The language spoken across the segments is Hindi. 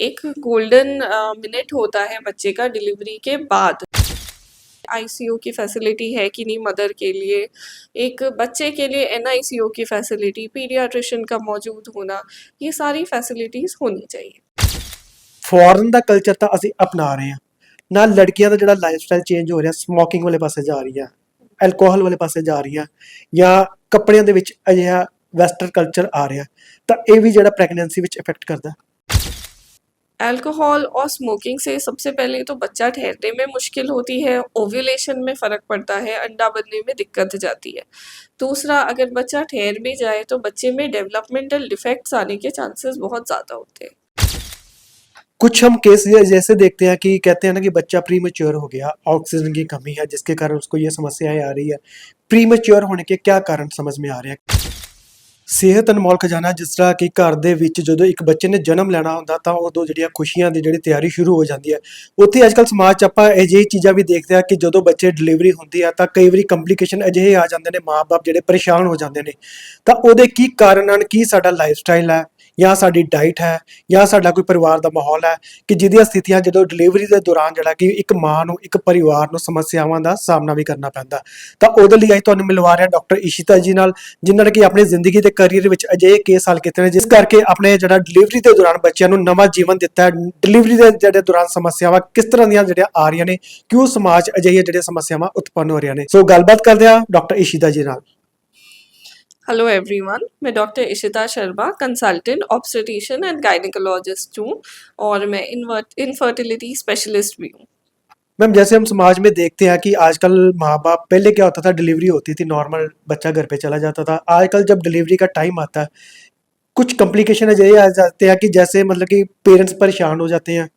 एक गोल्डन मिनट होता है बच्चे का डिलीवरी के बाद। आईसीयू की फैसिलिटी है कि नहीं मदर के लिए, एक बच्चे के लिए एनआईसीयू की फैसिलिटी, पीडियाट्रिशियन का मौजूद होना, ये सारी फैसिलिटीज़ होनी चाहिए। ਫੋਰਨ ਦਾ ਕਲਚਰ ਤਾਂ ਅਸੀਂ ਅਪਣਾ ਰਹੇ ਹਾਂ, ਨਾਲ ਲੜਕੀਆਂ ਦਾ ਜਿਹੜਾ ਲਾਈਫਸਟਾਈਲ ਚੇਂਜ ਹੋ ਰਿਹਾ, ਸਮੋਕਿੰਗ ਵਾਲੇ ਪਾਸੇ ਜਾ ਰਹੀ ਆ, ਐਲਕੋਹਲ ਵਾਲੇ ਪਾਸੇ ਜਾ ਰਹੀ ਆ, ਜਾਂ ਕੱਪੜਿਆਂ ਦੇ ਵਿੱਚ ਅਜਿਹਾ ਵੈਸਟਰਨ ਕਲਚਰ ਆ ਰਿਹਾ, ਤਾਂ ਇਹ ਵੀ ਜਿਹੜਾ ਪ੍ਰੈਗਨੈਂਸੀ ਵਿੱਚ ਇਫੈਕਟ ਕਰਦਾ। अल्कोहल और स्मोकिंग से सबसे पहले तो बच्चा ठहरने में मुश्किल होती है, ओव्यूलेशन में फ़र्क पड़ता है, अंडा बनने में दिक्कत जाती है। दूसरा, अगर बच्चा ठहर भी जाए तो बच्चे में डेवलपमेंटल डिफेक्ट्स आने के चांसेस बहुत ज़्यादा होते हैं। कुछ हम केस जैसे देखते हैं कि कहते हैं ना कि बच्चा प्री मैच्योर हो गया, ऑक्सीजन की कमी है जिसके कारण उसको ये समस्याएं आ रही है। प्री मैच्योर होने के क्या कारण समझ में आ रहे हैं? ਸਿਹਤ ਅਨਮੋਲ ਖਜ਼ਾਨਾ। ਜਿਸ ਤਰ੍ਹਾਂ ਕਿ ਘਰ ਦੇ ਵਿੱਚ ਜਦੋਂ ਇੱਕ ਬੱਚੇ ਨੇ ਜਨਮ ਲੈਣਾ ਹੁੰਦਾ ਤਾਂ ਉਦੋਂ ਜਿਹੜੀਆਂ ਖੁਸ਼ੀਆਂ ਦੀ ਜਿਹੜੀ ਤਿਆਰੀ ਸ਼ੁਰੂ ਹੋ ਜਾਂਦੀ ਹੈ, ਉੱਥੇ ਅੱਜ ਕੱਲ੍ਹ ਸਮਾਜ 'ਚ ਆਪਾਂ ਅਜਿਹੀ ਚੀਜ਼ਾਂ ਵੀ ਦੇਖਦੇ ਹਾਂ ਕਿ ਜਦੋਂ ਬੱਚੇ ਡਿਲੀਵਰੀ ਹੁੰਦੀ ਆ ਤਾਂ ਕਈ ਵਾਰੀ ਕੰਪਲੀਕੇਸ਼ਨ ਅਜਿਹੇ ਆ ਜਾਂਦੇ ਨੇ, ਮਾਂ-ਬਾਪ ਜਿਹੜੇ ਪਰੇਸ਼ਾਨ ਹੋ ਜਾਂਦੇ ਨੇ। ਤਾਂ ਉਹਦੇ ਕੀ ਕਾਰਨ ਹਨ? ਕੀ ਸਾਡਾ ਲਾਈਫ ਸਟਾਈਲ ਹੈ, ਜਾਂ ਸਾਡੀ ਡਾਈਟ ਹੈ, ਜਾਂ ਸਾਡਾ ਕੋਈ ਪਰਿਵਾਰ ਦਾ ਮਾਹੌਲ ਹੈ, ਕਿ ਜਿਹਦੀਆਂ ਸਥਿਤੀਆਂ ਜਦੋਂ ਡਿਲੀਵਰੀ ਦੇ ਦੌਰਾਨ ਜਿਹੜਾ ਕਿ ਇੱਕ ਮਾਂ ਨੂੰ, ਇੱਕ ਪਰਿਵਾਰ ਨੂੰ ਸਮੱਸਿਆਵਾਂ ਦਾ ਸਾਹਮਣਾ ਵੀ ਕਰਨਾ ਪੈਂਦਾ। ਤਾਂ ਉਹਦੇ ਲਈ ਅੱਜ ਤੁਹਾਨੂੰ ਮਿਲਵਾ ਰਿਹਾ ਡਾਕਟਰ ਇਸ਼ਿਤਾ ਜੀ ਨਾਲ, ਜਿਨ੍ਹਾਂ ਨੇ ਕਿ ਆਪਣੀ ਜ਼ਿੰਦਗੀ ਦੇ ਕਰੀਅਰ ਵਿੱਚ ਅਜਿਹੇ ਕੇਸ ਹੱਲ ਕੀਤੇ ਨੇ ਜਿਸ ਕਰਕੇ ਆਪਣੇ ਜਿਹੜਾ ਡਿਲੀਵਰੀ ਦੇ ਦੌਰਾਨ ਬੱਚਿਆਂ ਨੂੰ ਨਵਾਂ ਜੀਵਨ ਦਿੱਤਾ ਹੈ। ਡਿਲੀਵਰੀ ਦੇ ਜਿਹੜੇ ਦੌਰਾਨ ਸਮੱਸਿਆਵਾਂ ਕਿਸ ਤਰ੍ਹਾਂ ਦੀਆਂ ਜਿਹੜੀਆਂ ਆ ਰਹੀਆਂ ਨੇ, ਕਿਉਂ ਸਮਾਜ ਅਜਿਹੀਆਂ ਜਿਹੜੀਆਂ ਸਮੱਸਿਆਵਾਂ ਉਤਪੰਨ ਹੋ ਰਹੀਆਂ ਨੇ। ਸੋ ਗੱਲਬਾਤ ਕਰਦੇ ਆ ਡਾਕਟਰ ਇਸ਼ਿਤਾ ਜੀ ਨਾਲ। हेलो एवरीवन, मैं doctor Ishita Sharma, consultant obstetrician and gynaecologist हूँ और मैं इनफर्टिलिटी स्पेशलिस्ट भी हूँ। मैम, जैसे हम समाज में देखते हैं कि आजकल माँ बाप, पहले क्या होता था, डिलीवरी होती थी, नॉर्मल बच्चा घर पे चला जाता था। आजकल जब डिलीवरी का टाइम आता है, कुछ कॉम्प्लिकेशन अजय आ जाते हैं कि जैसे मतलब कि पेरेंट्स परेशान हो जाते हैं,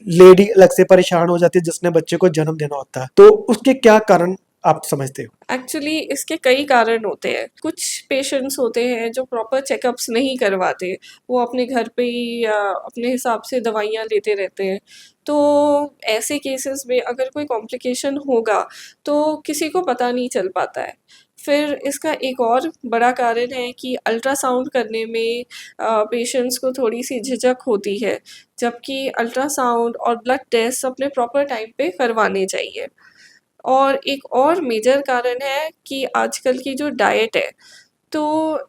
लेडी अलग से परेशान हो जाती है जिसने बच्चे को जन्म देना होता है। तो उसके क्या कारण आप समझते हो? एक्चुअली इसके कई कारण होते हैं। कुछ पेशेंट्स होते हैं जो प्रॉपर चेकअप्स नहीं करवाते, वो अपने घर पे ही अपने हिसाब से दवाइयाँ लेते रहते हैं। तो ऐसे केसेस में अगर कोई कॉम्प्लिकेशन होगा तो किसी को पता नहीं चल पाता है। फिर इसका एक और बड़ा कारण है कि अल्ट्रासाउंड करने में पेशेंट्स को थोड़ी सी झिझक होती है, जबकि अल्ट्रासाउंड और ब्लड टेस्ट अपने प्रॉपर टाइम पे करवाने चाहिए। और एक और मेजर कारण है कि आजकल की जो डाइट है, तो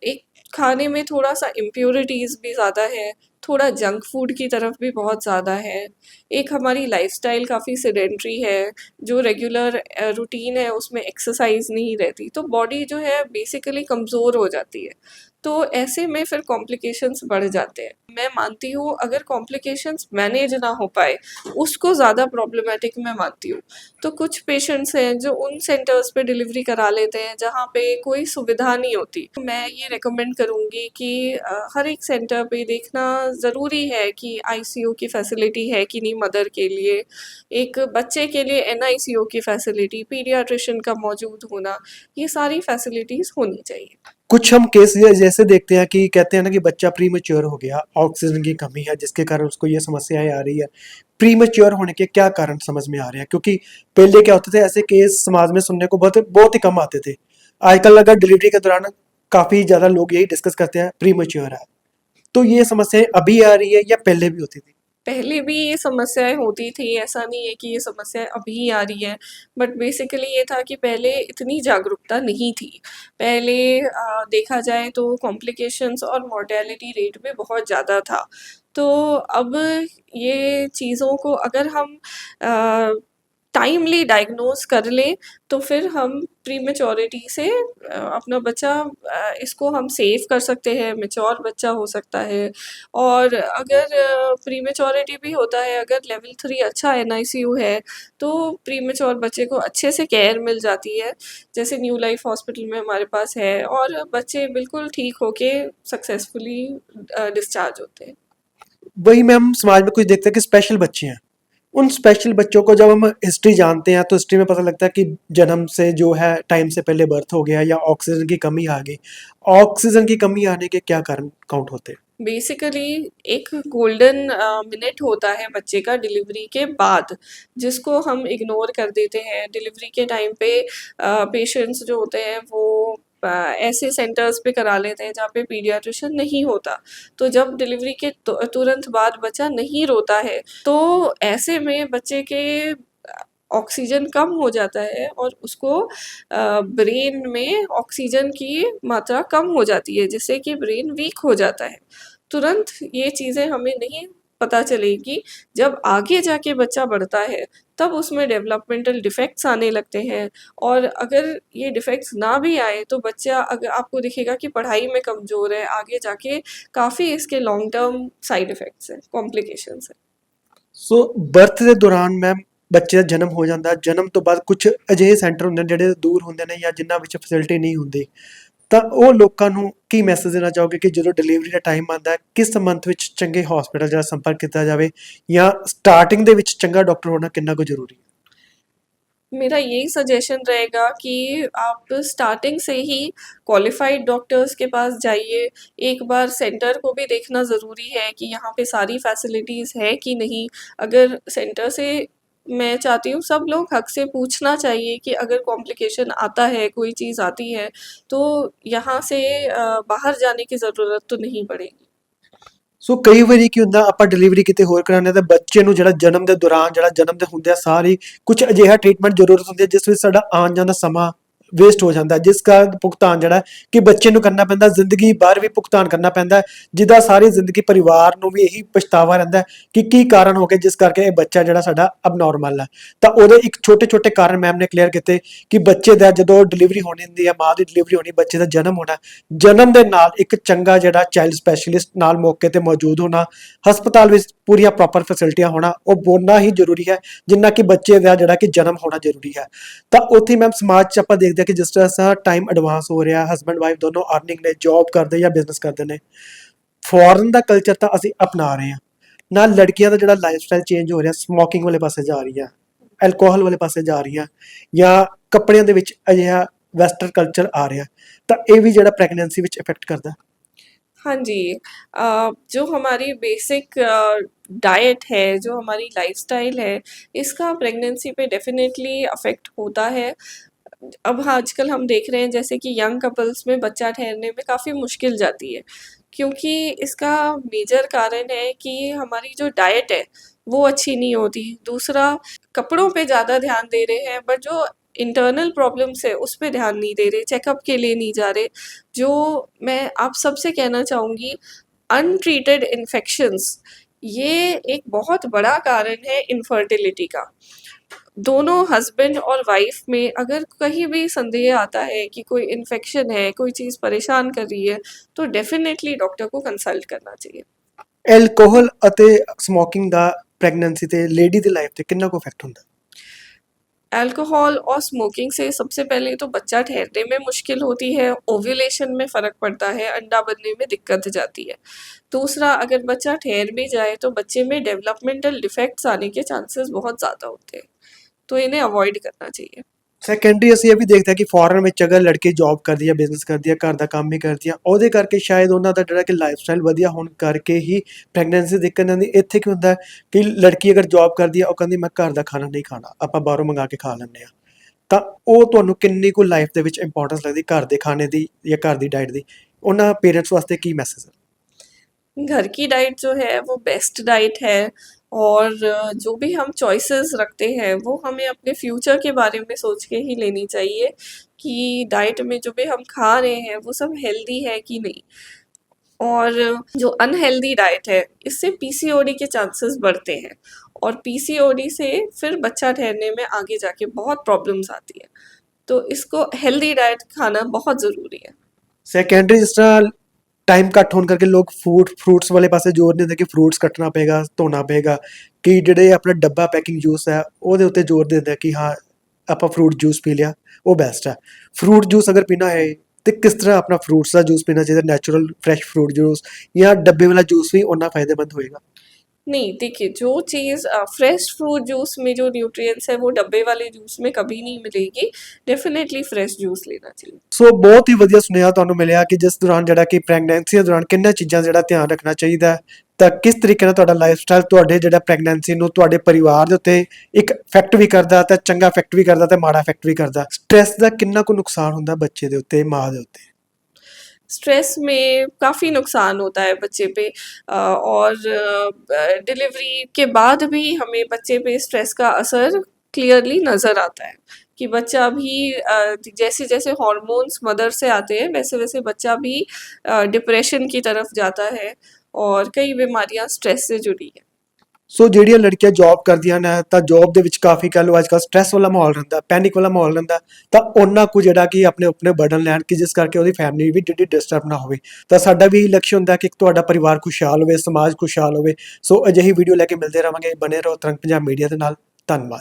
एक खाने में थोड़ा-सा इम्प्योरिटीज़ भी ज़्यादा है, थोड़ा जंक फूड की तरफ भी बहुत ज़्यादा है। एक हमारी लाइफ़स्टाइल काफ़ी सेडेंटरी है, जो रेगुलर रूटीन है उसमें एक्सरसाइज़ नहीं रहती, तो बॉडी जो है बेसिकली कमज़ोर हो जाती है। तो ऐसे में फिर कॉम्प्लिकेशंस बढ़ जाते हैं। मैं मानती हूँ अगर कॉम्प्लिकेशंस मैनेज ना हो पाए, उसको ज़्यादा प्रॉब्लमैटिक मैं मानती हूँ। तो कुछ पेशेंट्स हैं जो उन सेंटर्स पे डिलीवरी करा लेते हैं जहाँ पे कोई सुविधा नहीं होती। मैं ये रेकमेंड करूँगी कि हर एक सेंटर पे देखना ज़रूरी है कि आईसीयू की फैसिलिटी है कि नहीं मदर के लिए, एक बच्चे के लिए एनआईसीयू की फैसिलिटी, पीडियाट्रिशियन का मौजूद होना, ये सारी फैसिलिटीज़ होनी चाहिए। कुछ हम केस जैसे देखते हैं कि कहते हैं ना कि बच्चा प्री मैच्योर हो गया, ऑक्सीजन की कमी है जिसके कारण उसको ये समस्याएं आ रही है। प्री मैच्योर होने के क्या कारण समझ में आ रहे हैं? क्योंकि पहले क्या होते थे, ऐसे केस समाज में सुनने को बहुत बहुत ही कम आते थे। आजकल अगर डिलीवरी के दौरान काफी ज्यादा लोग यही डिस्कस करते हैं प्री मैच्योर है। तो ये समस्याएं अभी आ रही है या पहले भी होती थी? पहले भी ये समस्याएं होती थी, ऐसा नहीं है कि ये समस्याएं अभी आ रही हैं, बट बेसिकली ये था कि पहले इतनी जागरूकता नहीं थी। पहले देखा जाए तो कॉम्प्लिकेशंस और मोर्टेलिटी रेट भी बहुत ज़्यादा था। तो अब ये चीज़ों को अगर हम टाइमली डायग्नोज कर लें तो फिर हम प्रीमेच्योरिटी से अपना बच्चा इसको हम सेव कर सकते हैं, मैच्योर बच्चा हो सकता है। और अगर प्रीमेच्योरिटी भी होता है, अगर लेवल 3 अच्छा एनआईसीयू है, तो प्रीमेच्योर बच्चे को अच्छे से केयर मिल जाती है, जैसे न्यू लाइफ हॉस्पिटल में हमारे पास है, और बच्चे बिल्कुल ठीक होके सक्सेसफुली डिस्चार्ज होते हैं। वही में हम समाज में कुछ देखते हैं कि स्पेशल बच्चे हैं। उन स्पेशल बच्चों को जब हम हिस्ट्री जानते हैं तो हिस्ट्री में पता लगता है कि जन्म से जो है टाइम से पहले बर्थ हो गया, या ऑक्सीजन की कमी आ गई। ऑक्सीजन की कमी आने के क्या कारण काउंट होते हैं? बेसिकली एक गोल्डन मिनट होता है बच्चे का डिलीवरी के बाद, जिसको हम इग्नोर कर देते हैं। डिलीवरी के टाइम पे पेशेंट्स जो होते हैं वो ऐसे सेंटर्स पे करा लेते हैं जहाँ पे पीडियाट्रिशियन नहीं होता। तो जब डिलीवरी के तुरंत बाद बच्चा नहीं रोता है, तो ऐसे में बच्चे के ऑक्सीजन कम हो जाता है और उसको ब्रेन में ऑक्सीजन की मात्रा कम हो जाती है, जिससे कि ब्रेन वीक हो जाता है। तुरंत ये चीज़ें हमें नहीं पता चलेगी, जब आगे जाके बच्चा बढ़ता है, तब उसमें डेवलपमेंटल डिफेक्ट्स आने लगते हैं। और अगर ये डिफेक्ट्स ना भी आए, तो बच्चा अगर आपको दिखेगा कि पढ़ाई में कमज़ोर है, आगे जाके काफ़ी इसके लॉन्ग टर्म साइड इफ़ेक्ट्स हैं, कॉम्प्लिकेशंस हैं। ਸੋ ਬਰਥ ਦੇ ਦੌਰਾਨ ਮੈਮ ਬੱਚੇ ਦਾ ਜਨਮ ਹੋ ਜਾਂਦਾ, ਜਨਮ ਤੋਂ ਬਾਅਦ ਕੁਝ ਅਜਿਹੇ ਸੈਂਟਰ ਹੁੰਦੇ ਨੇ ਜਿਹੜੇ ਦੂਰ ਹੁੰਦੇ ਨੇ ਜਾਂ ਜਿਨ੍ਹਾਂ ਵਿੱਚ ਫੈਸਿਲਿਟੀ ਨਹੀਂ ਹੁੰਦੀ, ਤਾਂ ਉਹ ਲੋਕਾਂ ਨੂੰ ਕੀ ਮੈਸੇਜ ਦੇਣਾ ਚਾਹੋਗੇ ਕਿ ਜਦੋਂ ਡਿਲੀਵਰੀ ਦਾ ਟਾਈਮ ਆਉਂਦਾ ਹੈ, ਕਿਸ ਸੰਬੰਧ ਵਿੱਚ ਚੰਗੇ ਹਸਪੀਟਲ ਜਿਹੜਾ ਸੰਪਰਕ ਕੀਤਾ ਜਾਵੇ, ਜਾਂ ਸਟਾਰਟਿੰਗ ਦੇ ਵਿੱਚ ਚੰਗਾ ਡਾਕਟਰ ਹੋਣਾ ਕਿੰਨਾ ਕੁ ਜ਼ਰੂਰੀ ਹੈ? मेरा यही सजेशन रहेगा कि आप स्टार्टिंग से ही क्वालिफाइड डॉक्टर्स के पास जाइए। एक बार सेंटर को भी देखना ज़रूरी है कि यहाँ पे सारी फैसिलिटीज़ है कि नहीं। अगर सेंटर से, मैं चाहती हूँ सब लोग हक से पूछना चाहिए कि अगर कॉम्प्लिकेशन आता है, कोई चीज़ आती है, तो यहाँ से बाहर जाने की ज़रूरत तो नहीं पड़ेगी। ਸੋ ਕਈ ਵਾਰੀ ਕੀ ਹੁੰਦਾ, ਆਪਾਂ ਡਿਲੀਵਰੀ ਕਿਤੇ ਹੋਰ ਕਰਾਉਂਦੇ ਹਾਂ ਤਾਂ ਬੱਚੇ ਨੂੰ ਜਿਹੜਾ ਜਨਮ ਦੇ ਦੌਰਾਨ, ਜਿਹੜਾ ਜਨਮ ਦੇ ਹੁੰਦਿਆਂ ਸਾਰ ਹੀ ਕੁਝ ਅਜਿਹਾ ਟ੍ਰੀਟਮੈਂਟ ਜ਼ਰੂਰਤ ਹੁੰਦੀ ਹੈ ਜਿਸ ਵਿੱਚ ਸਾਡਾ ਆਉਣ ਜਾਣ ਦਾ ਸਮਾਂ ਵੇਸਟ ਹੋ ਜਾਂਦਾ ਹੈ, ਜਿਸ ਕਾਰਨ ਭੁਗਤਾਨ ਜਿਹੜਾ ਕਿ ਬੱਚੇ ਨੂੰ ਕਰਨਾ ਪੈਂਦਾ, ਜ਼ਿੰਦਗੀ ਭਰ ਵੀ ਭੁਗਤਾਨ ਕਰਨਾ ਪੈਂਦਾ ਹੈ, ਜਿਹਦਾ ਸਾਰੀ ਜ਼ਿੰਦਗੀ ਪਰਿਵਾਰ ਨੂੰ ਵੀ ਇਹੀ ਪਛਤਾਵਾ ਰਹਿੰਦਾ ਹੈ ਕਿ ਕੀ ਕਾਰਨ ਹੋ ਗਿਆ ਜਿਸ ਕਰਕੇ ਇਹ ਬੱਚਾ ਜਿਹੜਾ ਸਾਡਾ ਅਬਨੋਰਮਲ ਹੈ। ਤਾਂ ਉਹਦੇ ਇੱਕ ਛੋਟੇ ਛੋਟੇ ਕਾਰਨ ਮੈਮ ਨੇ ਕਲੀਅਰ ਕੀਤੇ ਕਿ ਬੱਚੇ ਦਾ ਜਦੋਂ ਡਿਲੀਵਰੀ ਹੋਣੀ ਹੁੰਦੀ ਹੈ, ਮਾਂ ਦੀ ਡਿਲੀਵਰੀ ਹੋਣੀ, ਬੱਚੇ ਦਾ ਜਨਮ ਹੋਣਾ, ਜਨਮ ਦੇ ਨਾਲ ਇੱਕ ਚੰਗਾ ਜਿਹੜਾ ਚਾਈਲਡ ਸਪੈਸ਼ਲਿਸਟ ਨਾਲ ਮੌਕੇ ਤੇ ਮੌਜੂਦ ਹੋਣਾ, ਹਸਪਤਾਲ ਵਿੱਚ ਪੂਰੀਆਂ ਪ੍ਰੋਪਰ ਫੈਸਿਲਿਟੀਆਂ ਹੋਣਾ, ਉਹ ਬੋਲਣਾ ਹੀ ਜ਼ਰੂਰੀ ਹੈ ਜਿੰਨਾ ਕਿ ਬੱਚੇ ਦਾ ਜਿਹੜਾ ਕਿ ਜਨਮ ਹੋਣਾ ਜ਼ਰੂਰੀ ਹੈ। ਤਾਂ ਉੱਥੇ ਮੈਮ ਸਮਾਜ 'ਚ ਆਪਾਂ ਦੇਖਦੇ ਹਾਂ ਕਿ ਜਿਸ ਤਰ੍ਹਾਂ ਟਾਈਮ ਐਡਵਾਂਸ ਹੋ ਰਿਹਾ, ਹਸਬੈਂਡ ਵਾਈਫ ਦੋਨੋਂ ਅਰਨਿੰਗ ਨੇ, ਜੌਬ ਕਰਦੇ ਜਾਂ ਬਿਜ਼ਨਸ ਕਰਦੇ ਨੇ, ਫੋਰਨ ਦਾ ਕਲਚਰ ਤਾਂ ਅਸੀਂ ਅਪਣਾ ਰਹੇ ਹਾਂ, ਨਾਲ ਲੜਕੀਆਂ ਦਾ ਜਿਹੜਾ ਲਾਈਫ ਸਟਾਈਲ ਚੇਂਜ ਹੋ ਰਿਹਾ, ਸਮੋਕਿੰਗ ਵਾਲੇ ਪਾਸੇ ਜਾ ਰਹੀਆਂ, ਐਲਕੋਹਲ ਵਾਲੇ ਪਾਸੇ ਜਾ ਰਹੀਆਂ, ਜਾਂ ਕੱਪੜਿਆਂ ਦੇ ਵਿੱਚ ਅਜਿਹਾ ਵੈਸਟਰਨ ਕਲਚਰ ਆ ਰਿਹਾ, ਤਾਂ ਇਹ ਵੀ ਜਿਹੜਾ ਪ੍ਰੈਗਨੈਂਸੀ ਵਿੱਚ ਇਫੈਕਟ ਕਰਦਾ। हाँ जी। जो हमारी बेसिक डाइट है, जो हमारी लाइफ़स्टाइल है, इसका प्रेगनेंसी पे डेफ़िनेटली अफ़ेक्ट होता है। अब आजकल हम देख रहे हैं जैसे कि यंग कपल्स में बच्चा ठहरने में काफ़ी मुश्किल जाती है, क्योंकि इसका मेजर कारण है कि हमारी जो डाइट है, वो अच्छी नहीं होती। दूसरा, कपड़ों पे ज़्यादा ध्यान दे रहे हैं, बट जो इंटरनल प्रॉब्लम्स है उस पे ध्यान नहीं दे रहे, चेकअप के लिए नहीं जा रहे। जो मैं आप सबसे कहना चाहूँगी, अनट्रीटेड इन्फेक्शंस, ये एक बहुत बड़ा कारण है इनफर्टिलिटी का। दोनों हस्बैंड और वाइफ में अगर कहीं भी संदेह आता है कि कोई इन्फेक्शन है, कोई चीज़ परेशान कर रही है, तो डेफ़िनेटली डॉक्टर को कंसल्ट करना चाहिए। ਐਲਕੋਹਲ ਅਤੇ ਸਮੋਕਿੰਗ ਦਾ ਪ੍ਰੈਗਨੈਂਸੀ ਤੇ ਲੇਡੀ ਦੀ ਲਾਈਫ ਤੇ ਕਿੰਨਾ ਕੁ ਇਫੈਕਟ ਹੁੰਦਾ? अल्कोहल और स्मोकिंग से सबसे पहले तो बच्चा ठहरने में मुश्किल होती है, ओव्यूलेशन में फ़र्क पड़ता है, अंडा बनने में दिक्कत जाती है। दूसरा, अगर बच्चा ठहर भी जाए तो बच्चे में डेवलपमेंटल डिफेक्ट्स आने के चांसेस बहुत ज़्यादा होते हैं, तो इन्हें अवॉइड करना चाहिए। ਸੈਕੰਡਰੀ ਅਸੀਂ ਇਹ ਵੀ ਦੇਖਦੇ ਹਾਂ ਕਿ ਫੋਰਨ ਵਿੱਚ ਅਗਰ ਲੜਕੀ ਜੌਬ ਕਰਦੀ ਹੈ, ਬਿਜ਼ਨਸ ਕਰਦੀ ਹੈ, ਘਰ ਦਾ ਕੰਮ ਵੀ ਕਰਦੀ ਹੈ, ਉਹਦੇ ਕਰਕੇ ਸ਼ਾਇਦ ਉਹਨਾਂ ਦਾ ਜਿਹੜਾ ਕਿ ਲਾਈਫ ਸਟਾਈਲ ਵਧੀਆ ਹੋਣ ਕਰਕੇ ਹੀ ਪ੍ਰੈਗਨੈਂਸੀ ਦਿੱਕਤ ਆਉਂਦੀ। ਇੱਥੇ ਕੀ ਹੁੰਦਾ ਕਿ ਲੜਕੀ ਅਗਰ ਜੌਬ ਕਰਦੀ ਹੈ, ਉਹ ਕਹਿੰਦੀ ਮੈਂ ਘਰ ਦਾ ਖਾਣਾ ਨਹੀਂ ਖਾਣਾ, ਆਪਾਂ ਬਾਹਰੋਂ ਮੰਗਾ ਕੇ ਖਾ ਲੈਂਦੇ ਹਾਂ, ਤਾਂ ਉਹ ਤੁਹਾਨੂੰ ਕਿੰਨੀ ਕੁ ਲਾਈਫ ਦੇ ਵਿੱਚ ਇੰਪੋਰਟੈਂਸ ਲੱਗਦੀ ਘਰ ਦੇ ਖਾਣੇ ਦੀ ਜਾਂ ਘਰ ਦੀ ਡਾਈਟ ਦੀ? ਉਹਨਾਂ ਪੇਰੈਂਟਸ ਵਾਸਤੇ ਕੀ ਮੈਸੇਜ ਹੈ? घर की डाइट जो है वो बेस्ट डाइट है, और जो भी हम चॉइसेस रखते हैं वो हमें अपने फ्यूचर के बारे में सोच के ही लेनी चाहिए कि डाइट में जो भी हम खा रहे हैं वो सब हेल्दी है कि नहीं। और जो अनहेल्दी डाइट है, इससे पीसीओडी के चांसेस बढ़ते हैं, और पीसीओडी से फिर बच्चा ठहरने में आगे जाके बहुत प्रॉब्लम्स आती है। तो इसको हेल्दी डाइट खाना बहुत ज़रूरी है। ਸੈਕੰਡਰੀ ਜਿਸ ਤਰ੍ਹਾਂ ਟਾਈਮ ਘੱਟ ਹੋਣ ਕਰਕੇ ਲੋਕ ਫਰੂਟਸ ਵਾਲੇ ਪਾਸੇ ਜ਼ੋਰ ਨਹੀਂ ਦਿੰਦੇ ਕਿ ਫਰੂਟਸ ਕੱਟਣਾ ਪਏਗਾ, ਧੋਣਾ ਪਏਗਾ, ਕਿ ਜਿਹੜੇ ਆਪਣਾ ਡੱਬਾ ਪੈਕਿੰਗ ਜੂਸ ਹੈ ਉਹਦੇ ਉੱਤੇ ਜ਼ੋਰ ਦਿੰਦੇ ਕਿ ਹਾਂ ਆਪਾਂ ਫਰੂਟ ਜੂਸ ਪੀ ਲਿਆ, ਉਹ ਬੈਸਟ ਹੈ। ਫਰੂਟ ਜੂਸ ਅਗਰ ਪੀਣਾ ਹੈ ਤੇ ਕਿਸ ਤਰ੍ਹਾਂ ਆਪਣਾ ਫਰੂਟਸ ਦਾ ਜੂਸ ਪੀਣਾ ਚਾਹੀਦਾ, ਨੈਚੁਰਲ ਫਰੈਸ਼ ਫਰੂਟ ਜੂਸ ਜਾਂ ਡੱਬੇ ਵਾਲਾ ਜੂਸ ਵੀ ਓਨਾ ਫਾਇਦੇਮੰਦ ਹੋਏਗਾ? नहीं, देखिए जो चीज़ फ्रेश फ्रूट जूस में जो न्यूट्रिएंट्स है वो डब्बे वाले जूस में कभी नहीं मिलेगी। डेफ़िनेटली फ्रेश जूस लेना चाहिए। ਸੋ ਬਹੁਤ ਹੀ ਵਧੀਆ ਸੁਨੇਹਾ ਤੁਹਾਨੂੰ ਮਿਲਿਆ ਕਿ ਜਿਸ ਦੌਰਾਨ ਜਿਹੜਾ ਕਿ ਪ੍ਰੈਗਨੈਂਸੀ ਦੇ ਦੌਰਾਨ ਕਿੰਨਾਂ ਚੀਜ਼ਾਂ ਜਿਹੜਾ ਧਿਆਨ ਰੱਖਣਾ ਚਾਹੀਦਾ ਹੈ, ਤਾਂ ਕਿਸ ਤਰੀਕੇ ਨਾਲ ਤੁਹਾਡਾ ਲਾਈਫਸਟਾਈਲ ਤੁਹਾਡੇ ਜਿਹੜਾ ਪ੍ਰੈਗਨੈਂਸੀ ਨੂੰ ਤੁਹਾਡੇ ਪਰਿਵਾਰ ਦੇ ਉੱਤੇ ਇੱਕ ਇਫੈਕਟ ਵੀ ਕਰਦਾ ਤੇ ਚੰਗਾ ਇਫੈਕਟ ਵੀ ਕਰਦਾ ਤੇ ਮਾੜਾ ਇਫੈਕਟ ਵੀ ਕਰਦਾ। ਸਟ੍ਰੈਸ ਦਾ ਕਿੰਨਾ ਕੁ ਨੁਕਸਾਨ ਹੁੰਦਾ ਬੱਚੇ ਦੇ ਉੱਤੇ, ਮਾਂ ਦੇ ਉੱਤੇ? स्ट्रेस में काफ़ी नुकसान होता है बच्चे पे और डिलीवरी के बाद भी हमें बच्चे पे स्ट्रेस का असर क्लियरली नज़र आता है कि बच्चा भी जैसे जैसे हार्मोन्स मदर से आते हैं वैसे वैसे बच्चा भी डिप्रेशन की तरफ जाता है और कई बीमारियां स्ट्रेस से जुड़ी है। ਸੋ ਜਿਹੜੀਆਂ ਲੜਕੀਆਂ ਜੌਬ ਕਰਦੀਆਂ ਨੇ ਤਾਂ ਜੌਬ ਦੇ ਵਿੱਚ ਕਾਫੀ ਕਹਿ ਲਓ ਅੱਜ ਕੱਲ੍ਹ ਸਟ੍ਰੈਸ ਵਾਲਾ ਮਾਹੌਲ ਰਹਿੰਦਾ, ਪੈਨਿਕ ਵਾਲਾ ਮਾਹੌਲ ਰਹਿੰਦਾ, ਤਾਂ ਉਹਨਾਂ ਕੁ ਜਿਹੜਾ ਕਿ ਆਪਣੇ ਬਰਡਨ ਲੈਣ ਕਿ ਜਿਸ ਕਰਕੇ ਉਹਦੀ ਫੈਮਿਲੀ ਵੀ ਜਿਹੜੀ ਡਿਸਟਰਬ ਨਾ ਹੋਵੇ। ਤਾਂ ਸਾਡਾ ਵੀ ਇਹੀ ਲਕਸ਼ ਹੁੰਦਾ ਕਿ ਤੁਹਾਡਾ ਪਰਿਵਾਰ ਖੁਸ਼ਹਾਲ ਹੋਵੇ, ਸਮਾਜ ਖੁਸ਼ਹਾਲ ਹੋਵੇ। ਸੋ ਅਜਿਹੀ ਵੀਡੀਓ ਲੈ ਕੇ ਮਿਲਦੇ ਰਹਾਂਗੇ। ਬਣੇ ਰਹੋ ਤਰੰਗ ਪੰਜਾਬ ਮੀਡੀਆ ਦੇ ਨਾਲ। ਧੰਨਵਾਦ।